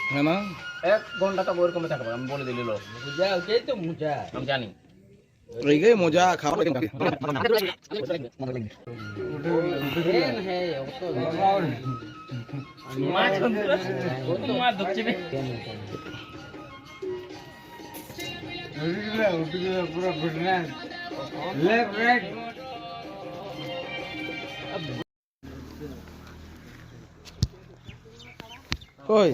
है ना 1 ঘন্টা তো ওরকম থাকবে আমি বলে দিলি লোক বুঝা ওই তো মুজা আমি জানি এই গে মজা খাওয়া মাছ তো মাছ ধরছে পুরো গুডনেস লেফট রাইট কই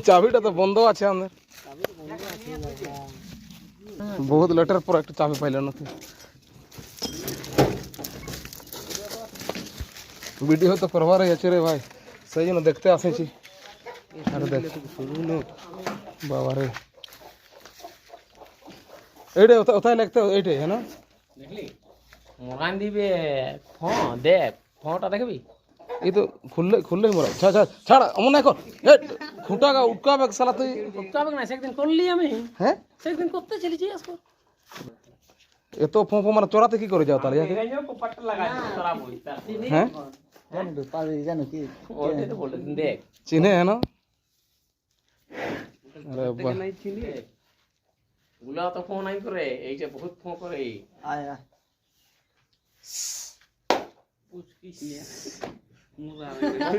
চাবিটা তো বন্ধ আছে আমাদের বহুত লেটার পর একটা চাবি পাইল না ভিডিও তো করবার আছে রে ভাই সেই জন্য দেখতে আসেছি আরে দেখ বাবা রে এইটা ওথায় লিখতে এইটাই হ্যাঁ না দেখলি মোরান দিবে হ্যাঁ দেখ ফোনটা দেখবি এই তো খুললে মোরা ছাড় অমন না কর খুঁটাগা উটকাবে সালা তুই উটকাবে না সেদিন করলি আমি হ্যাঁ সেদিন করতে চলেছি আজকে এত ফোন মানে চোরাতে কি করে যাও তাহলে কপাটটা লাগাই চোরা বইতা হ্যাঁ জানি তো পাবি জানো কি ওইটা তো বলে দিন দেখ চিনে না আরে বাবা নাই চিনি গুলা তো ফোন নাই করে এই যে বহুত ফোন করে আয় আয় পুচকি নিয়া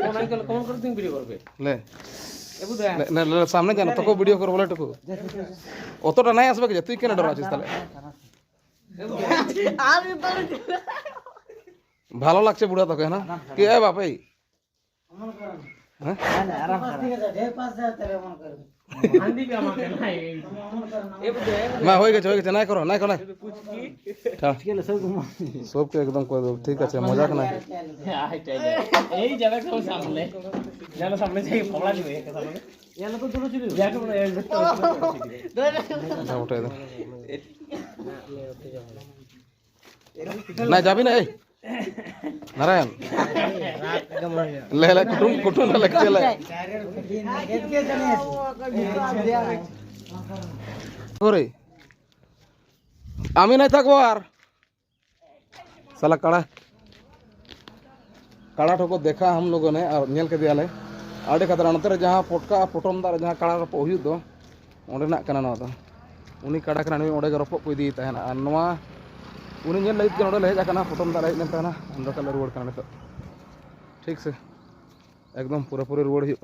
ফোন নাই করে কোন করে তুমি ভিডিও করবে লে এবু দে না সামনে জানো তোকে ভিডিও করব বলে টুকু অতটা নাই আসবে কি তুই কেন ডর আছিস তাহলে আমি ভালো লাগছে বুড়া তোকে না কি এ বাপ এই অমন কর হ্যাঁ না আরাম কর ঠিক আছে ঢের পাস যায় তাহলে অমন কর আন্দি কে আমাকে নাই অমন কর না এ বুঝে না হয়ে গেছে নাই করো পুচকি ঠিক আছে সবকে একদম কই দাও ঠিক আছে মজাক নাই এই জায়গা কোন সামনে জানো সামনে যাই পড়া দিবে একটা সামনে ইয়ালো তো দূর ছিল যাকে বলে এই ভেতর ওটা দাও না যাবি না এই নারায়ণ লে কুটুম না লাগছে লে করে আমি নাই থাকবো আর साला काड़ा ठोको देखा हम लोगों ने और नेल के दिया ले आड़े खातर नतर जहाँ पोटका पोटम दार जहाँ काड़ा रप हुई दो ओंडेना कना ना दो उनी काड़ा कना ओंडे रप को इदी तहना और नवा उनी नेल लई के ओंडे ले जा कना पोटम दार हेन तहना अंदर कलर रुवाड़ कना तो ठीक से एकदम पूरा पूरा रुवाड़ हुई